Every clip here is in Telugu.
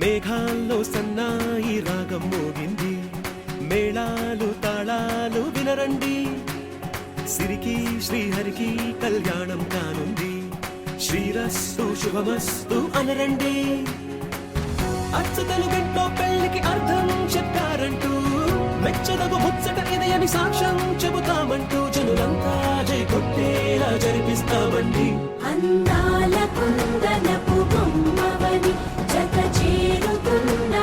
మేఘాల్లో సన్నాయి రాగం మోగింది, మేళాలు తాళాలు వినరండి, సిరికి శ్రీహరికి కళ్యాణం కానుంది, శ్రీరస్తు శుభమస్తు అనరండి. అచ్చతలు గంటో పెళ్లికి అర్థం చెప్పారంటూ, మెచ్చదగు ముచ్చట ఇదయని సాక్ష్యం చెబుతామంటూ, జనులంతా జై కొట్టేలా జరిపిస్తామండి. అందాల కుందనపు బొమ్మవని జత చేరుతున్న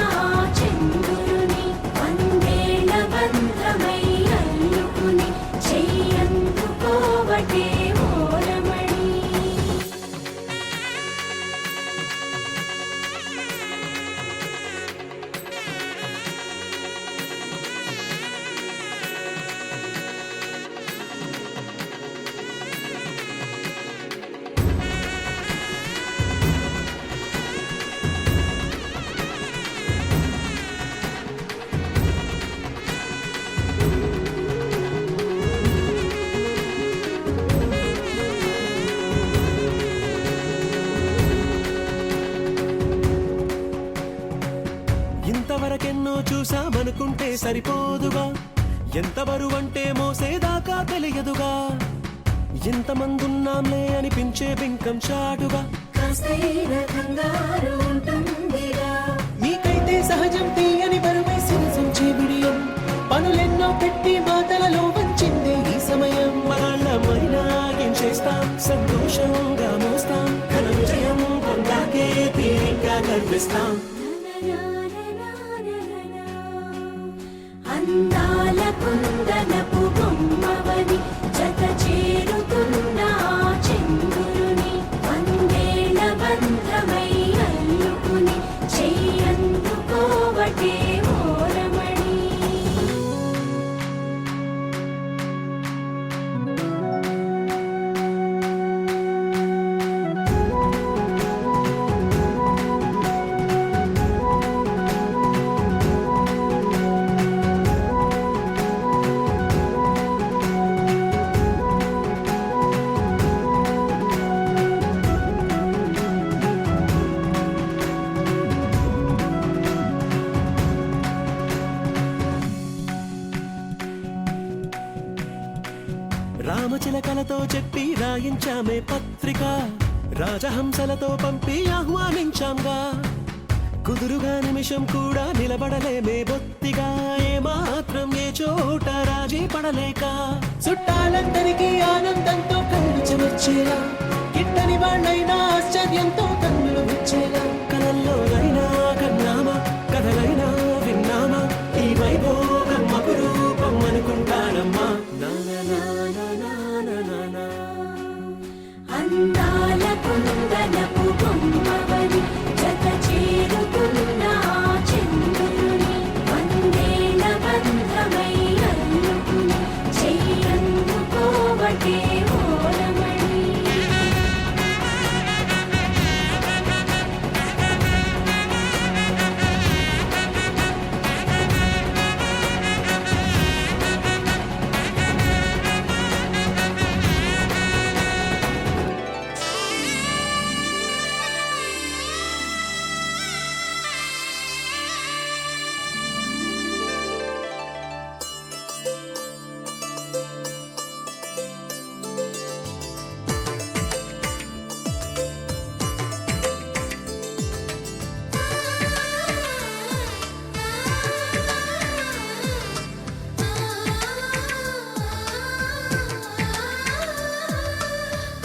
చంద్రుని, వందేళ్ల బంధమై అల్లుకుని చెయ్యందుకోవటే ఓరమణి. ఇంతవరకెన్నో చూసామనుకుంటే సరిపోదుగా, ఎంత బరువంటే మోసేదాకా తెలియదుగా, ఇంతమందున్నాంలే అనిపించే బింకం చాటుగా, మీకైతే సహజం తీయని బరువై సిరసంచే బిడియం, పనులెన్నో పెట్టి మాటలలో వంచిందే ఈ సమయం. మనాళ్ళమైనా ఏం చేస్తాం, సంతోషంగా మోస్తాం, ఘన విజయం పొందాకే తీరిగ్గా కనిపిస్తాం. అందాల కుందనపు బొమ్మవని జత చేరుతున్న చంద్రుని, వందేళ్ల బంధమై అల్లుకుని చెయ్యందుకోవటే ఓరమణి. రామచిలకలతో చెప్పి రాయించామే పత్రిక, రాజహంసలతో పంపి ఆహ్వానించాంగా, కుదురుగా నిమిషం కూడా నిలబడలేమే బొత్తిగా, ఏమాత్రం ఏ చోట రాజీ పడలేక, చుట్టాలందరికీ ఆనందంతో కళ్ళు చెమర్చేలా, గిట్టని వాళ్ళైనా ఆశ్చర్యంతో కన్నులు వచ్చేలా, కలల్లోనైనా కన్నామా, కథలైనా విన్నామా, ఈ వైభోగం అపురూపం అనుకుంటానమ్మా. అందాల కుందనపు బొమ్మవని జత చేరుతున్న చంద్రుని, వందేళ్ల బంధమై అల్లుకుని చెయ్యందుకోవటే ఓరమణి.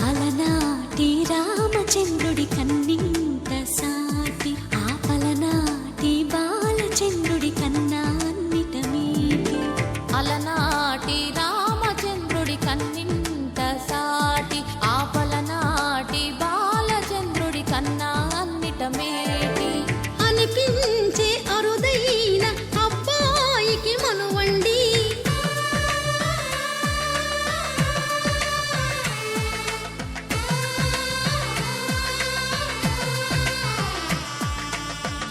అలనాటి రామచంద్రుడి కన్నింత సాటి, ఆపలనాటి బాలచంద్రుడి కన్నా అన్నిట మీటి. అలనాటి రామచంద్రుడి కన్నింత సాటి, ఆపలనాటి బాలచంద్రుడి కన్నా అన్నిట మేటి. అనిపించే అరుదైన అబ్బాయికి మనువండి,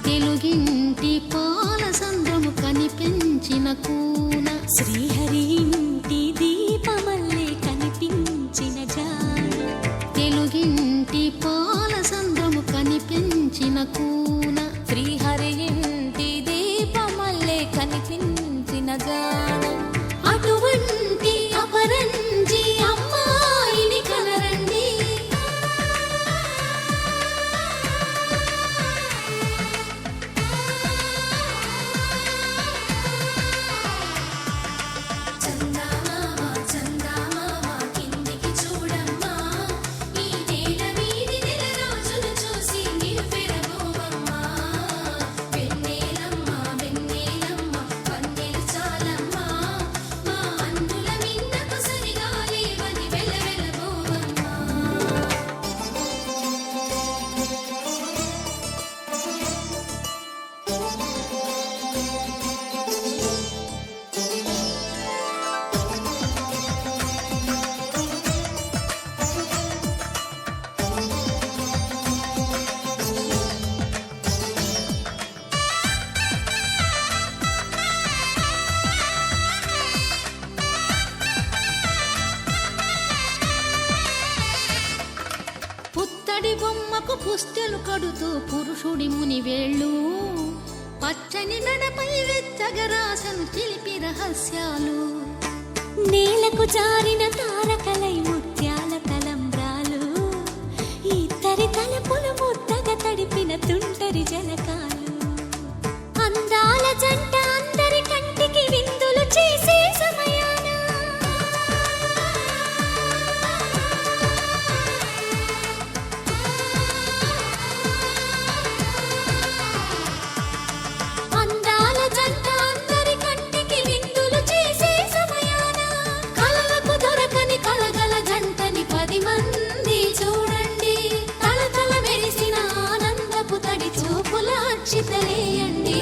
తెలుగింటి పాల సంద్రము కనిపించిన కూన, శ్రీహరి ఇంటి దీపమల్లే కనిపించిన జాన, తెలుగింటి పాల సంద్రము కనిపించిన కూన, శ్రీహరి స్త్రీలకు పుస్తెలు కడుతూ పురుషుడి ముని వేళ్ళు పచ్చని మెడపై వెచ్చగరాసను చిలిపి రహస్యాలు నేలకు జారిన తారకలై ముత్యాల తలంబ్రాలు ఇద్దరి తలపులు ముద్దగా తడిపిన తుంటరి జలకాలు అందాల జంట అందరి కంటికి విందులు చేసే సమయాన అందాల జంట అందరి కంటికి విందులు చేసే సమయాన కలలకు దొరకని కలగల జంటని 10 మంది చూడండి తలతల మెరిసిన ఆనందపు తడి చూపుల అక్షితలేయండి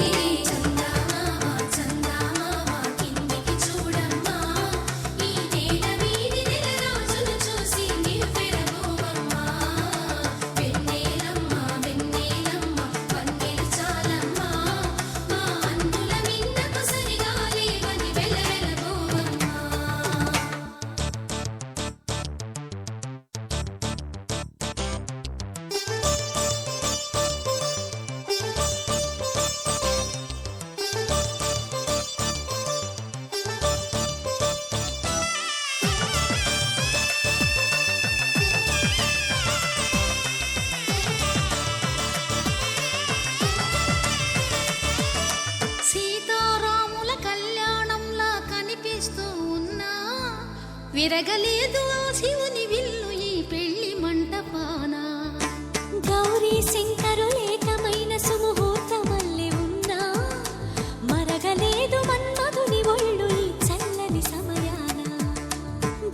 సీతారాముల కళ్యాణంలా కనిపిస్తూ ఉన్నా విరగలేదు ఆ శివుని విల్లు ఈ పెళ్లి మంటపాన గౌరీ శంకరులేకమైన సుముహూర్తమల్లె ఉన్నా మరగలేదు మన్మధుని ఒళ్ళు ఈ చల్లని సమయాన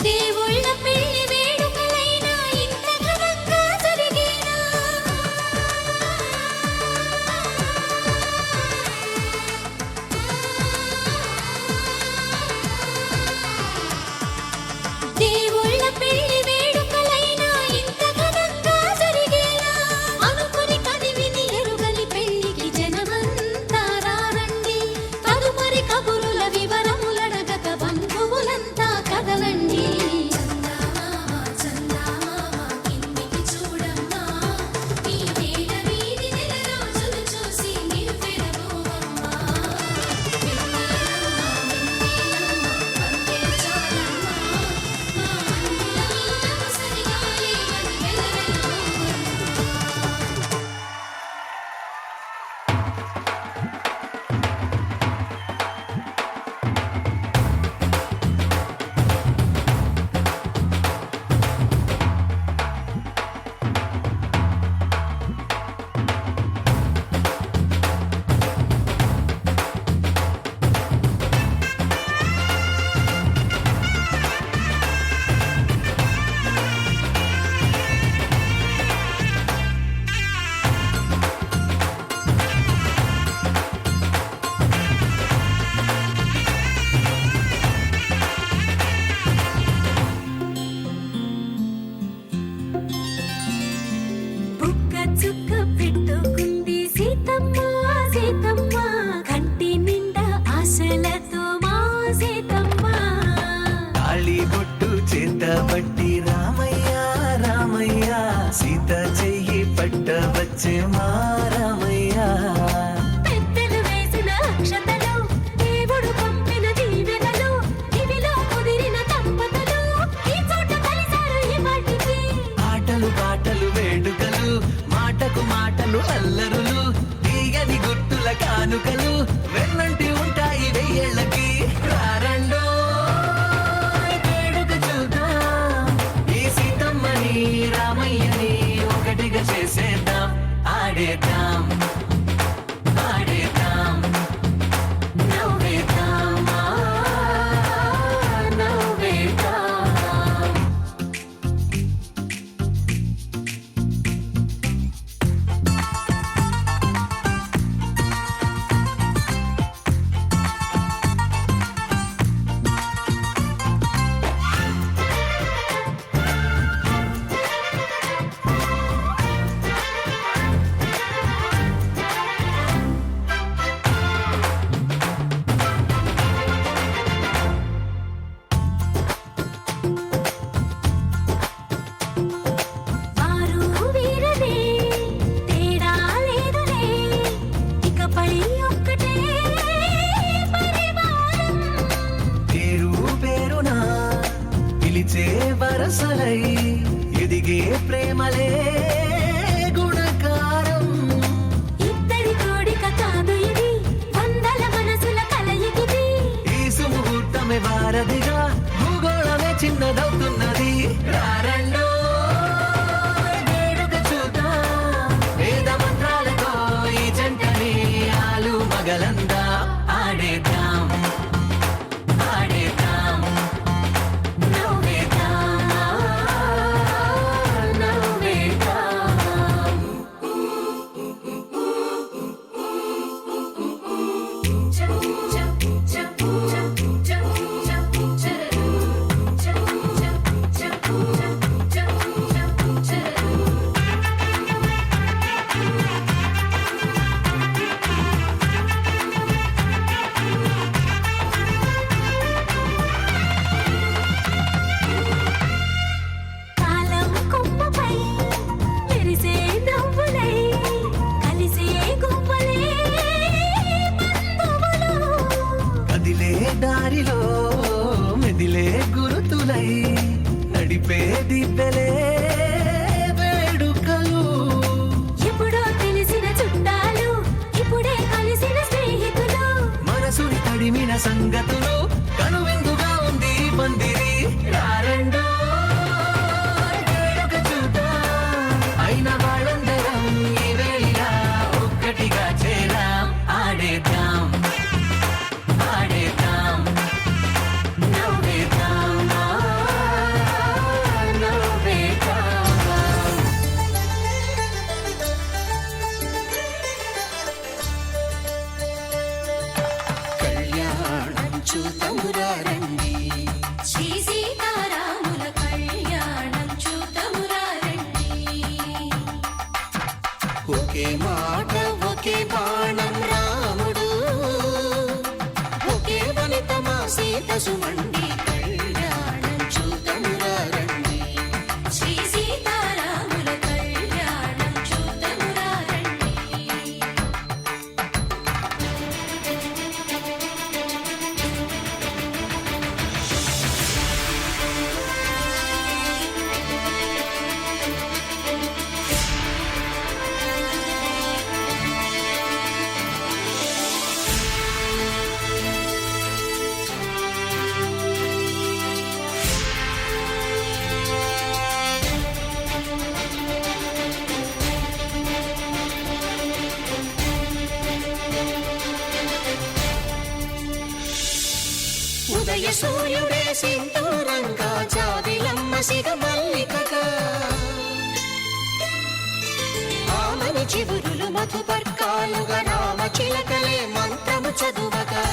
దేవుళ్ళ పెళ్లి వేడుకలైనా ఇంత ఘనంగా జరిగేనా దేవుళ్ళ పెళ్లి వేడుకలైనా ఇంత ఘనంగా జరిగేనా అనుకుని కదివిని ఎరుగని పెళ్లికి జనమంతా రారండి తదుపరి కబురుల వివరములడగక బంధువులంతా కదలండి బుక్క చుక్క పెట్టుకుంది సీతమ్మ సీతమ్మ కంటి నిండా ఆశలతో మా సీతమ్మ తాళి బొట్టు చేతబట్టి రామయ్య రామయ్య సీత చెయ్యి పట్ట వచ్చే మా రామయ్య పెద్దలు వేసిన అక్షతలు దేవుడు పంపిన దీవెనలు ఇవిలో కుదిరిన దంపతులు ఈ చోట కలిసారు ఈ వాటికి ఆటలు పాటలు వేడుకలు మాటకు మాటలు అల్లరులు తీయని గుర్తుల కానుకలు వెన్నంటి ఉంటాయి వెయ్యేళ్ళకి రారండో వేడుక చూద్దాం ఈ సీతమ్మని రామయ్యని ఒకటిగా చేసేద్దాం ఆడేద్దాం ఆడేద్దాం నవ్వేద్దాం నవ్వేద్దాం పగలందా ఆడేద్దాం ఆడేద్దాం నవ్వేద్దాం నవ్వేద్దాం కాలం కొమ్మపై మెరిసే నవ్వులై కలిసే గువ్వలే బంధువులు కదిలే దారిలో మెదిలే గురుతులై నడిపే దిబ్బెలే వేడుకలు ఎప్పుడో తెలిసిన చుట్టాలు ఇప్పుడే కలిసిన స్నేహితులు మనసుని తడిమిన సంగతులు కనువిందుగా ఉంది ఈ పందిరి రారండో వేడుక చూద్దాం అయిన వాళ్ళందరం ఈ వేళ ఒక్కటిగా చేరాం ఆడేద్దాం ఆడేద్దాం నవ్వేద్దాం నవ్వేద్దాం కళ్యాణం చూద్దామురా రండి శ్రీ సీతారాముల కళ్యాణం చూద్దామురా రండి ఒకే మాట ఒకే బాణం రాముడు ఒకే వనిత మా సీత సుమండి కళ్యాణం చూద్దామురా రండి శ్రీ సీతారాముల కళ్యాణం చూద్దామురా రండి ఉదయ సూర్యుడే సింధూరంగా జాబిలమ్మ సిగ మల్లికగా ఆమని చివురులు మధుపర్కాలుగా రామ చిలకలే మంత్రము చదువగా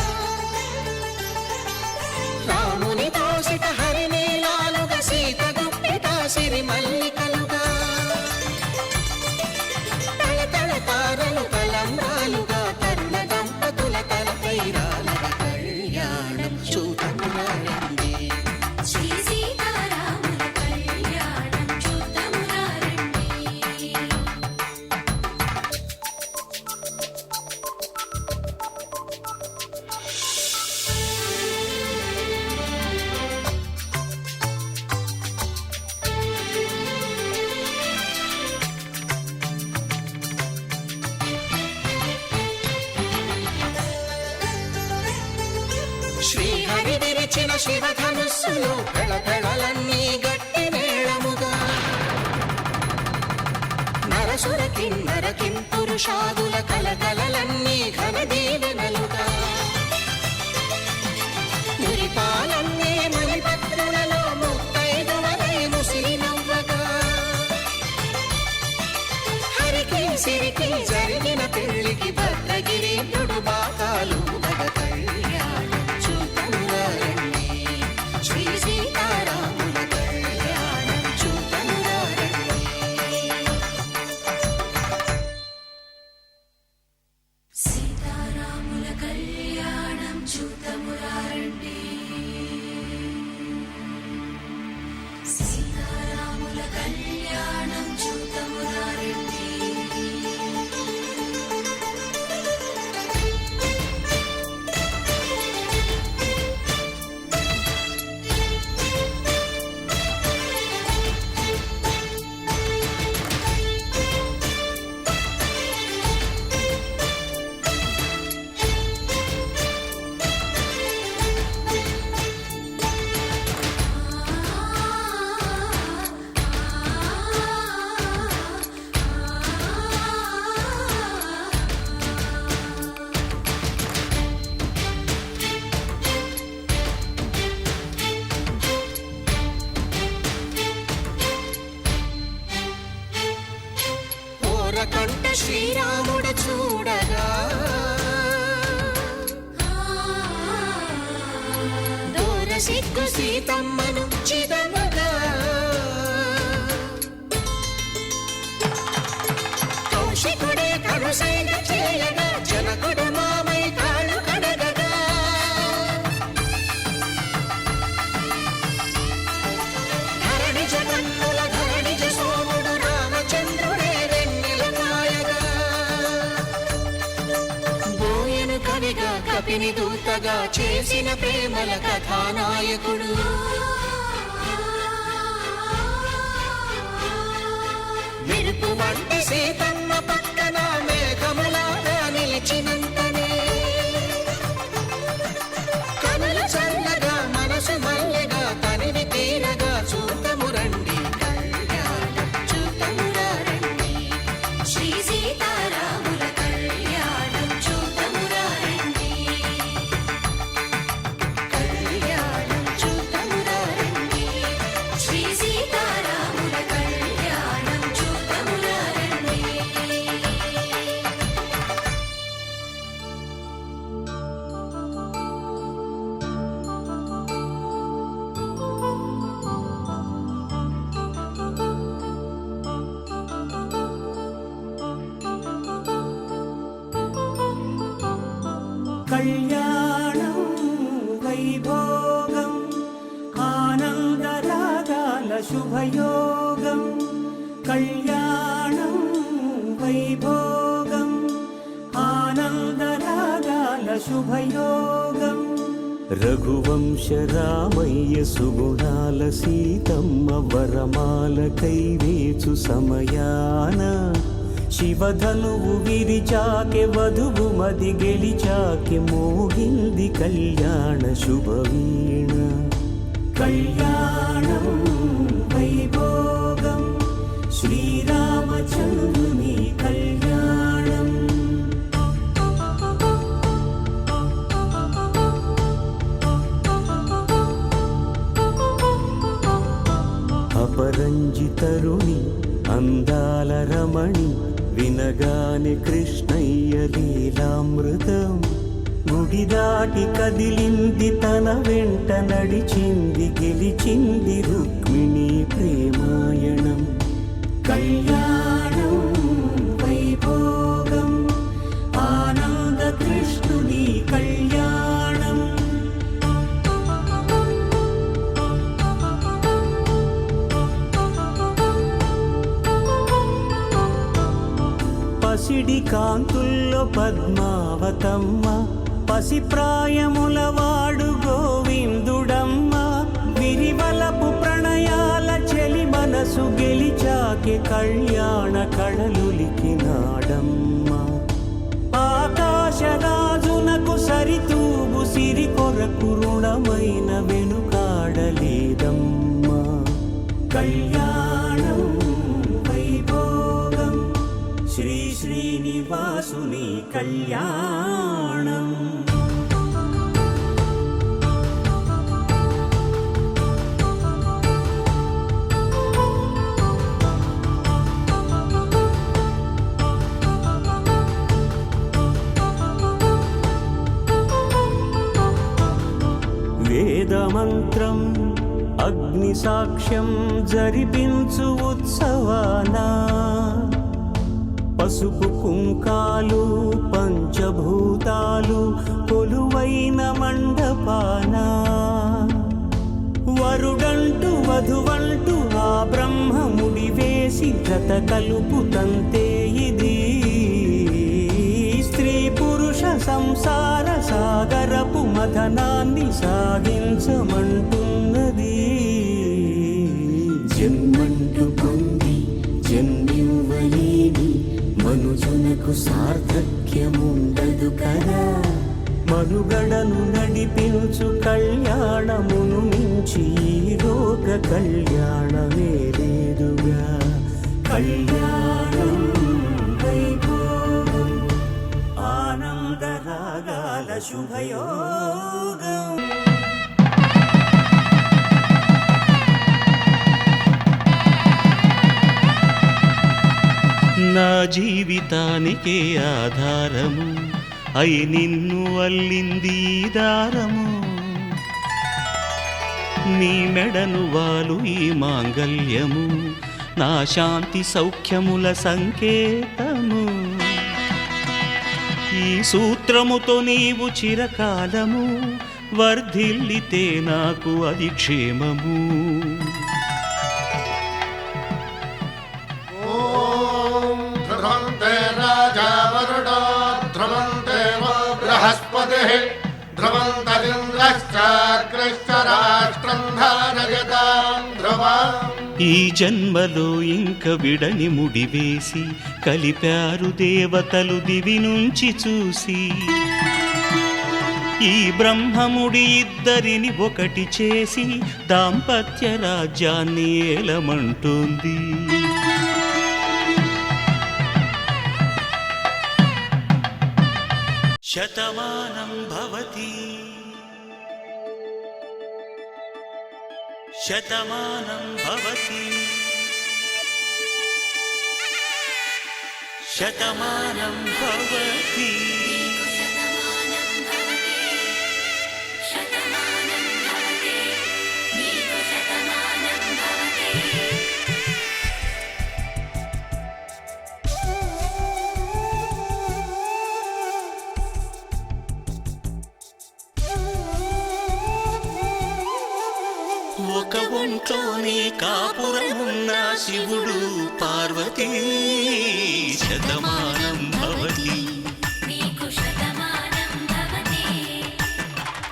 రాముని దోసిట హరినీలాలుగా సీత గుప్పిట సిరి మల్లికలుగా తళతళ తారలు తలంబ్రాలుగా తరుణ దంపతుల తలపై రాలగా కళ్యాణం చూద్దామురా రండి శ్రీ సీతారాముల కళ్యాణం చూద్దామురా రండి శ్రీహరి విరిచిన శివధనుస్సులు పెళపెళలన్నీ గట్టి మేళముగా నరసుర కిన్నర కింపురుషాదుల కలకలలన్నీ ఘన దీవెనలుగా మురిపాలన్నీ మణిపత్రులలో ముత్తైదువలై ముసిరి నవ్వగా హరికి సిరికి జరిగిన పెళ్లికి భద్రగిరీంద్రుడు బాకాలు మగ కళ్యాణం చూద్దామురా రండి శ్రీ సీతారాముల కళ్యాణం చూద్దామురా రండి శ్రీ సిగ్గు సీతమ్మను చిదమగా కౌశికుడే కరుసైన చేయగా జనకుడు మామై కాళ్ళు కడగగా ధరణి జగన్నుల ధరణిజ సోముడు రామచంద్రుడే వెన్నెల కాయగా బోయను కవిగా కపిని దూతగా చేసిన ప్రేమల కథానాయకుడు మెరుపు వంటి సీతమ్మ పక్కన మేఘములాగా నిలిచినంతనే కనులు చల్లగా మనసు మల్లెగా తనివి తీరగా చూతము రండి కళ్యాణం చూతమురా రండి శ్రీ సీతారాముల కళ్యాణం చూతమురా రండి కళ్యాణం చూతమురా రండి శ్రీ సీతారాముల కళ్యాణం చూతమురా రండి కళ్యాణం వైభోగం ఆనందరాగాల శుభయోగం కళ్యాణం వైభోగం ఆనందరాగాల శుభయోగం రఘువంశ రామయ్య సుగుణాల సీతమ్మ వరమాల కైవేచు సమయాన శివధనువు విరిచాకె వధువు మది గెలిచాకె మోగింది కళ్యాణ శుభవీణ కళ్యాణం వైభోగం శ్రీరామచంద్రుని కళ్యాణం అపరంజి తరుణి అందాల రమణి వినగానే కృష్ణయ్య లీలామృతం గుడి దాటి కదిలింది తన వెంట నడిచింది గెలిచింది రుక్మిణి ప్రేమాయణం కళ్యాణం వైభోగం ఆనంద కృష్ణుని కళ్యాణం పసిడి కాంతుల్లో పద్మావతమ్మ పసిప్రాయముల వాడు గోవిందుడమ్మ విరివలపు ప్రణయాల చెలి మనసు గెలిచాకె కళ్యాణ కళలులికినాడమ్మ ఆకాశరాజునకు సరితూగు సిరి కొరకు రుణమైన వెనుకాడలేదమ్మ కళ్యాణం వైభోగం శ్రీ శ్రీనివాసుని కళ్యాణం వేదమంత్రం అగ్ని సాక్ష్యం జరిపించు ఉత్సవానా పసుపు కుంకాలు పంచభూతాలు కొలువైన మండపాన వరుడంటూ వధువంటూ ఆ బ్రహ్మముడి వేసి జత కలుపుతంతే ఇది స్త్రీ పురుష సంసార సాగరపు మథనాన్ని సాగించమంటున్నది జన్మంటూ పొంది జన్మివ్వలేని మనుజునకు సార్థక్యముండదు కదా మనుగడను నడిపించు కళ్యాణమును మించి ఈ లోక కళ్యాణమే లేదుగా కళ్యాణం వైభోగం ఆనందరాగాల శుభయోగం నా జీవితానికే ఆధారము అయి నిన్ను అల్లింది ఈ దారము నీ మెడను వాలు ఈ మాంగల్యము నా శాంతి సౌఖ్యముల సంకేతము ఈ సూత్రముతో నీవు చిరకాలము వర్ధిల్లితే నాకు అది క్షేమము ధ్రువంతే రాజా వరుడో ధ్రువంతే వో బృహస్పతిః ధ్రువంతరింద్రశ్చాగ్రశ్చ రాష్ట్రం ధారయతాం ధ్రువం. ఈ జన్మలో ఇంక విడని ముడివేసి కలిపారు దేవతలు దివి నుంచి చూసి ఈ బ్రహ్మముడి ఇద్దరిని ఒకటి చేసి దాంపత్య రాజ్యాన్ని ఏలమంటోంది శతమానం భవతి శతమానం భవతి శతమానం భవతి శతమానం భవతి శతమానం భవతి నీకు శతమానం భవతి. ఒక ఒంట్లోనే కాపురమున్న శివుడు పార్వతీ శతమానం భవతి నీకు శతమానం భవతి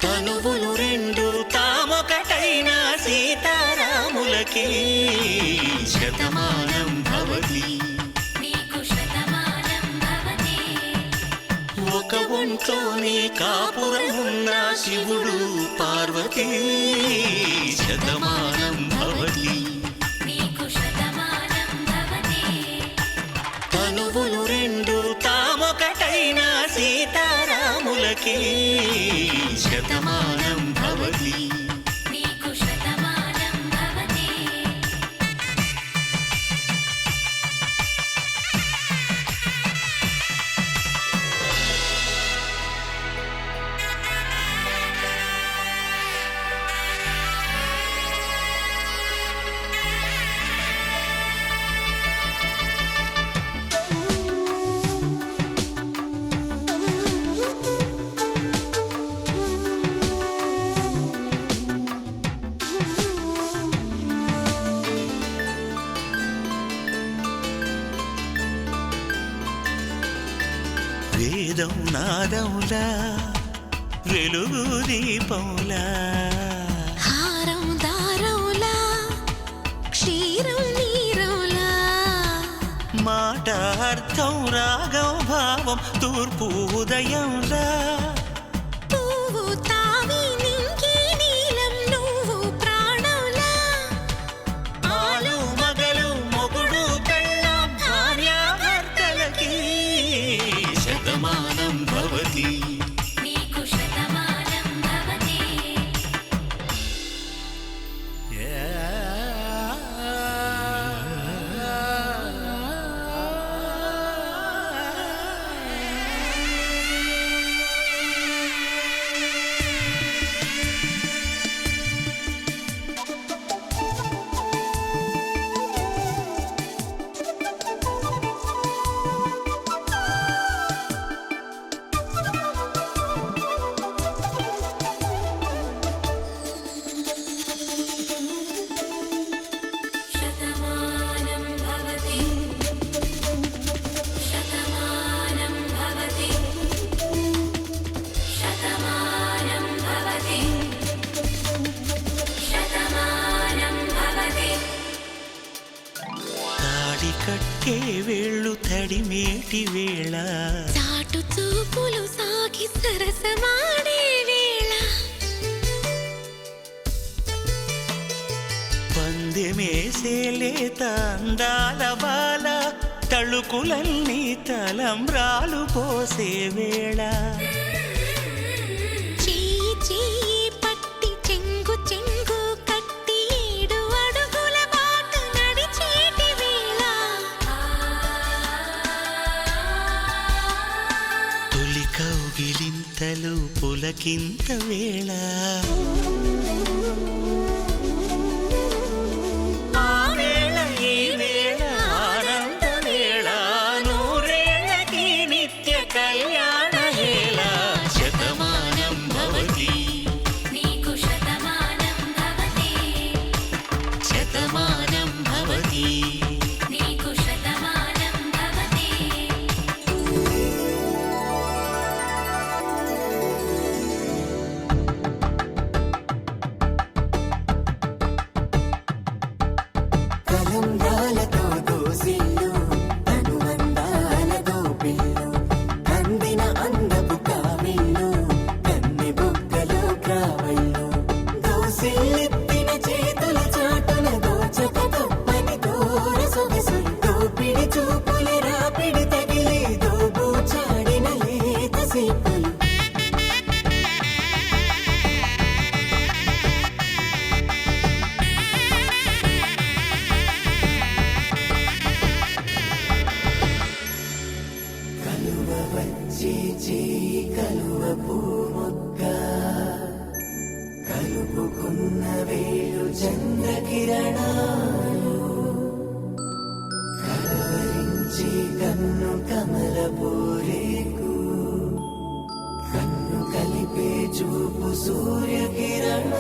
తనువులు రెండు తామొకటైన సీతారాములకి శతమానం భవతి నీకు శతమానం భవతి ఒక ఒంట్లోనే కాపురమున్న శివుడు పార్వతీ శతమానం భవతి నీకు శతమానం భవతి తనువులు రెండు తామొకటైన సీతారాములకి శతమానం భవతి నీకు శతమానం భవతి. వేదం నాదములా వెలుగు దీపములా హారం దారంలా క్షీరం నీరంలా మాట అర్థం రాగం భావం తూర్పు ఉదయంలా పువ్వు తావి నింగి నీలం నువ్వు ప్రాణంలా ఆలు మగలు మొగుడు పెళ్ళాం భార్యాభర్తలకి శతమానం భవతి నీకు శతమానం భవతి శతమానం భవతి శతమానం భవతి శతమానం భవతి శతమానం భవతి. తాడి కట్టే వేళ్ళు తడిమేటి వేళ చాటు చూపులు సాగి సరసమాడే వేళ పందెమేసే లేత అందాల బాల తళుకులన్నీ తలంబ్రాలు పోసే వేళ చెయ్యి చెయ్యి పట్టి చెంగు చెంగు కట్టి 7 అడుగుల బాట నడిచేటి వేళ తొలి కౌగిలింతలు పులకింత వేళ వైపులు వచ్చే చేయి కలువ పూమొక్క కలుపుకున్న వేళు చంద్రకిరణాలు కలవరించి కన్ను కమల పూరేకు కన్ను కలిపే చూపు సూర్యకిరణాలు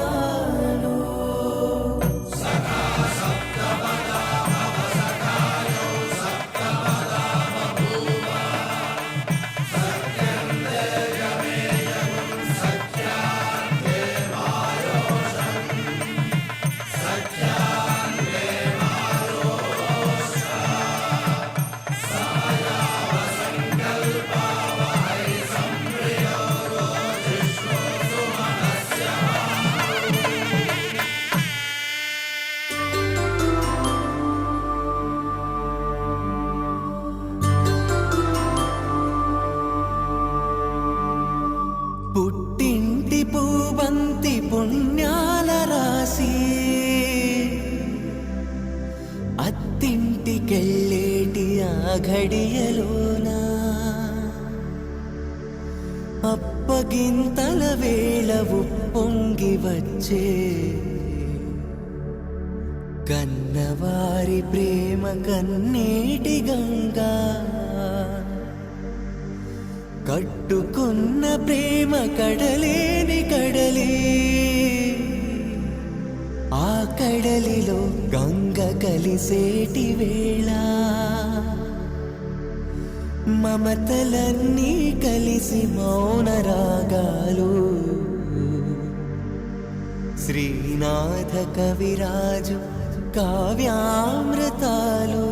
పుట్టింటి పూబంతి పుణ్యాల రాసి అత్తింటికెళ్ళేటి ఆ ఘడియలోనా అప్పగింతల వేళ ఉప్పొంగి వచ్చే కన్నవారి ప్రేమ కన్నీటి గంగా కట్టుకున్న ప్రేమ కడలేని కడలి ఆ కడలిలో గంగ కలిసేటి వేళ మమతలన్నీ కలిసి మౌన రాగాలు శ్రీనాథ కవిరాజు కావ్యామృతాలు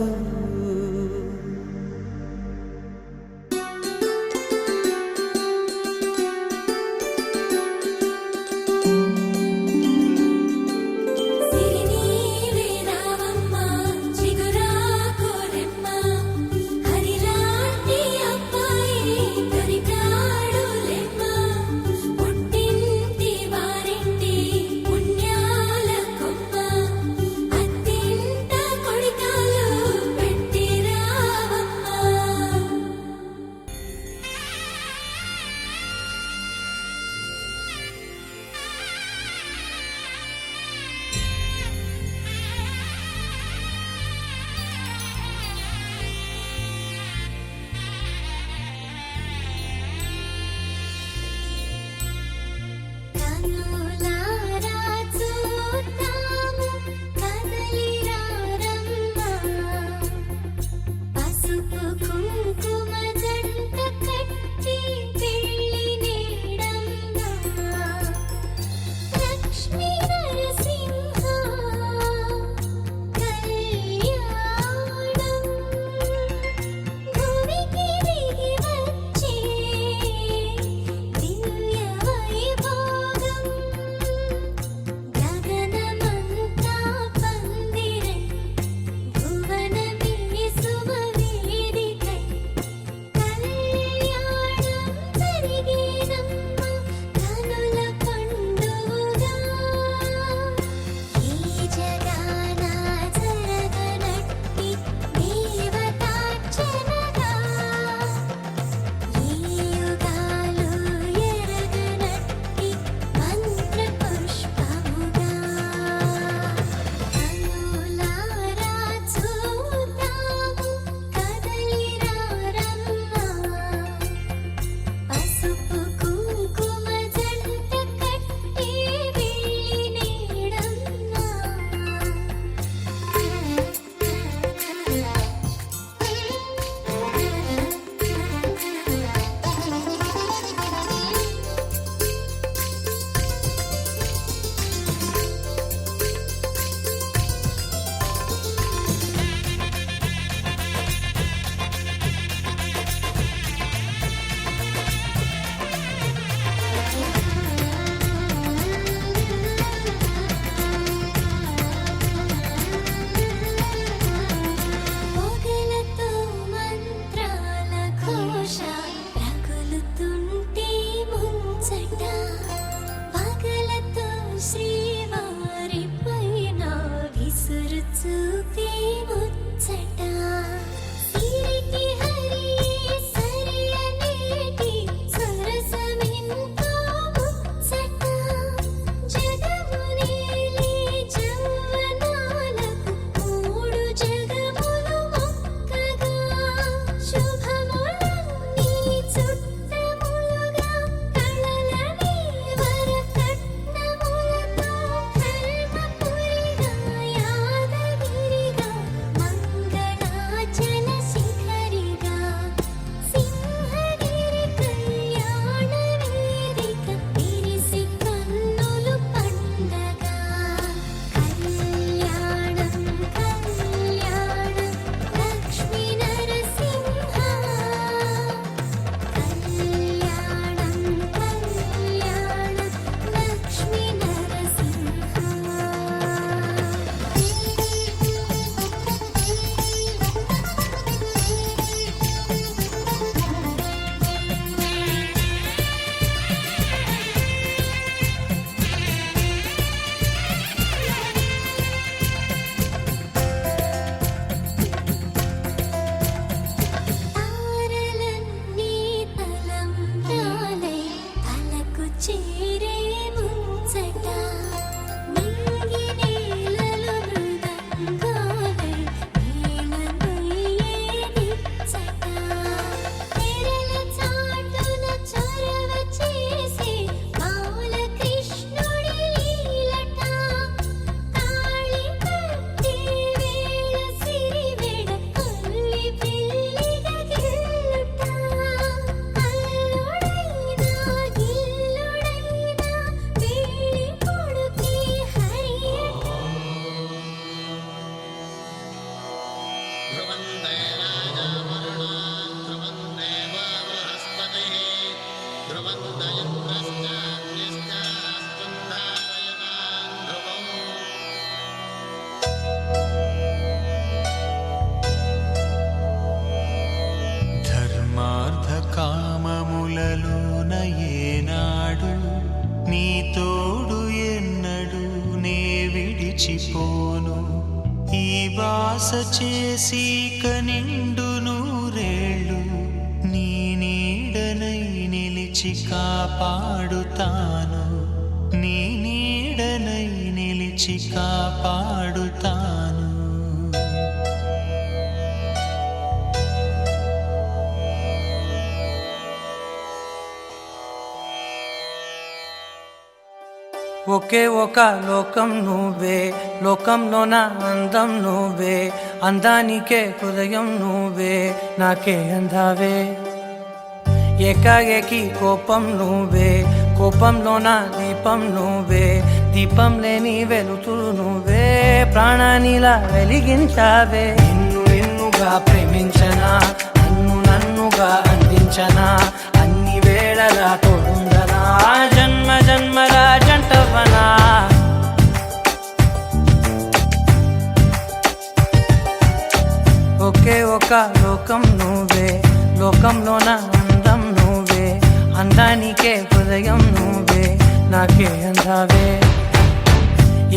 ధర్మార్థ కామములలోన ఏనాడు నీ తోడు ఎన్నడు నే విడిచిపోను ఈ వాస చేసి కనిండు నూరేళ్ళు నీ నీడనై నిలిచి కాపాడుతాను నీ నీడనై నిలిచి కాపాడుతాను ఒకే ఒక లోకం నువ్వే లోకంలోన అందం నువ్వే అందానికే హృదయం నువ్వే నాకే అందావే ఏకాఏకి కోపం నువ్వే కోపంలోన దీపం నువ్వే దీపం లేని వెలుతురు నువ్వే ప్రాణానిలా వెలిగించావే నిన్ను నిన్నుగా ప్రేమించనా నన్నుగా అందించనా అన్ని వేళలా తోడుందనా జన్మ జన్మల జంటవనా ఒకే ఒక లోకం నువ్వే లోకంలోన అందం నువ్వే అందానికే హృదయం నువ్వే నాకే అందావే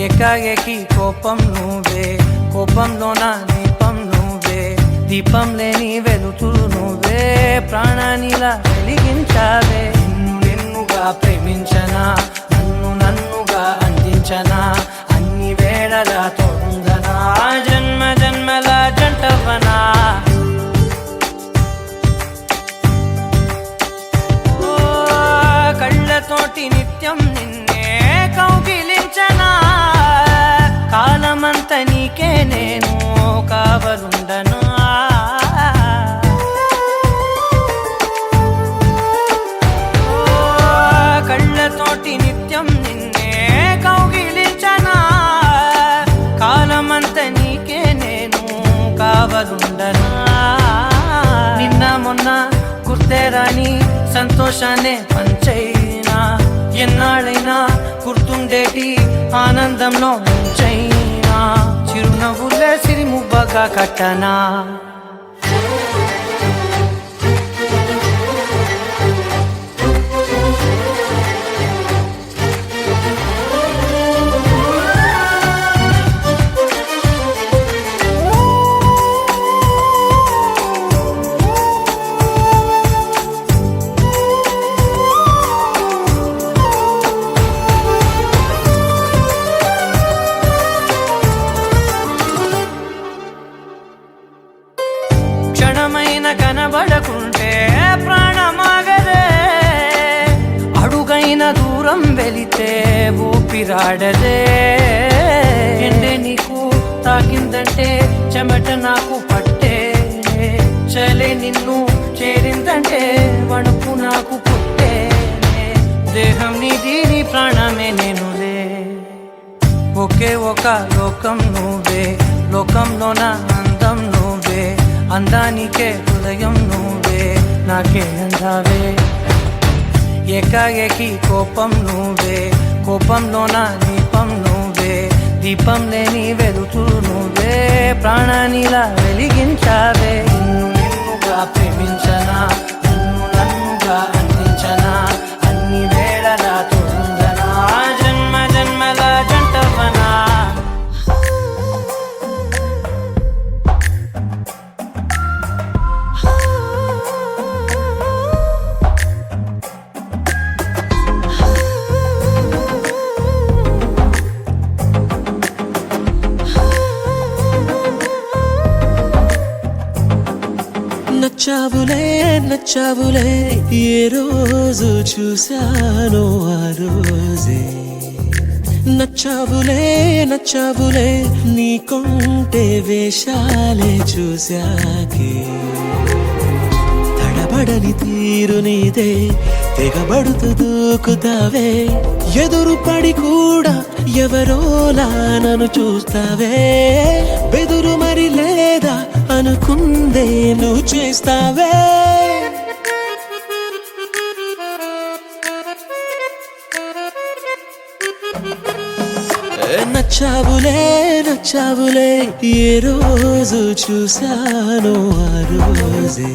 ఏకాఏకి కోపం నువ్వే కోపంలోన దీపం నువ్వే దీపం లేని వెలుతురు నువ్వే ప్రాణానిలా వెలిగించావే నిన్ను నిన్నుగా ప్రేమించనా నన్నుగా అందించనా అన్ని వేళలా తోడుందనా జన్మ జన్మల జంటవనా కళ్ళతోటి నిత్యం నిన్నే కౌగిలించనా కాలమంత నీకే నేను కావలుండనా కళ్ళతోటి నిత్యం నిన్నే కౌగిలించనా కాలమంత నీకే నేను కావలుండనా నిన్న మొన్న గుర్తేరాని సంతోషాన్నే పంచైనా ఎన్నాళ్ళైనా గుర్తుండేటి ఆనందంలో ముంచైనా చిరునవ్వులే సిరిముబ్బగా కట్టనా క్షణమైన కనబడకుంటే ప్రాణమాగదే అడుగైన దూరం వెళితే ఊపిరాడదే ఎండే నీకు తాకిందంటే చెమట నాకు పట్టే చలే నిన్ను చేరిందంటే వణుకు నాకు పుట్టే దేహం నీది నీ ప్రాణమే నేనులే ఒకే ఒక లోకం నువ్వే లోకంలోన అందం నువ్వే అందానికే హృదయం నువ్వే నాకే అందావే ఏకాఏకి కోపం నువ్వే కోపంలోన దీపం నువ్వే దీపం లేని వెలుతురు నువ్వే ప్రాణానిలా వెలిగించావే నిన్ను నిన్నుగా ప్రేమించనా నన్నుగా అందించనా అన్ని వేళలా తోడుందనా జన్మ జన్మల జంటవనా నచ్చావులే నచ్చావులే ఏ రోజు చూశానో ఆ రోజే నచ్చావులే నచ్చావులే నీకుంటే వేషాలే చూశాకే తడబడని తీరు నీదే తెగబడుతూ దూకుతావే ఎదురు పడి కూడా ఎవరోలా నన్ను చూస్తావే బెదురు మరి లేదా అనుకుందే నువ్వు చేస్తావే నచ్చావులే నచ్చావులే ఏ రోజు చూశాను ఆ రోజే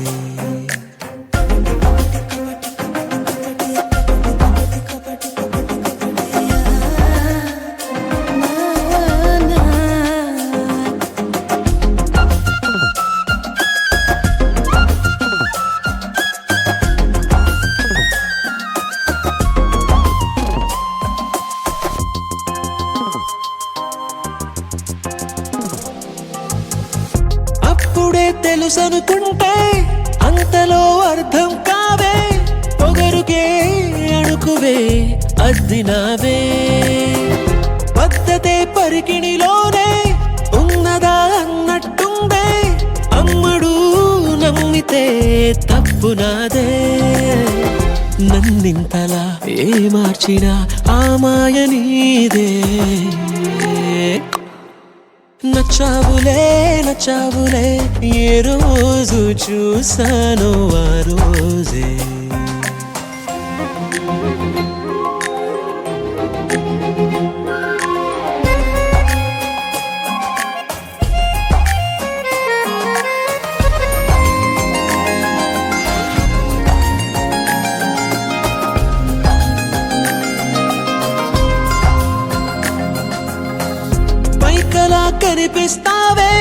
అప్పుడే తెలుసనుకుంటే అంతలో అర్థం కావే పొగరుకే అణుకువే అద్దినావే పద్ధతే పరికిణిలోనే ఉన్నదా అన్నట్టుందే అమ్మడు నమ్మితే తప్పు నాదే నన్నింతలా ఏ మార్చినా ఆ మాయ నీదే నచ్చావులే నచ్చావులే ఏ రోజు చూశాను ఆ రోజే పైకలా కనిపిస్తావే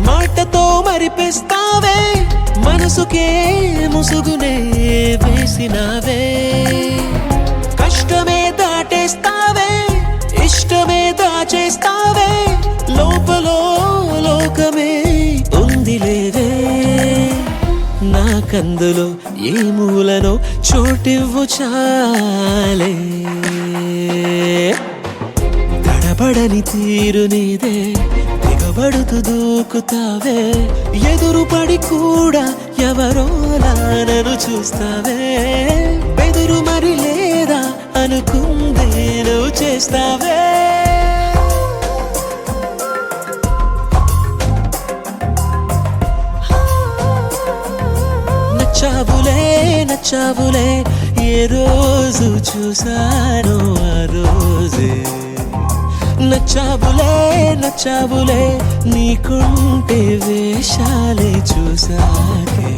మాటతో మరిపిస్తావే మనసుకే ముసుగునే వేసినావే కష్టమే దాటేస్తావే ఇష్టమే దాచేస్తావే లోపలో లోకమే ఉంది లేవే నాకందులో ఏ మూలనో చోటివ్వు చాలే తడబడని తీరు నీదే దిగబడుతూ దూకుతావే ఎదురుపడి కూడా ఎవరోలా నన్ను చూస్తావే బెదురు మరి లేదా అనుకుందే నువ్వు చేస్తావే నచ్చావులే నచ్చావులే ఏ రోజు చూశాను ఆ రోజే నచ్చావులే నచ్చావులే నీకుంటే వేషాలే చూసాకే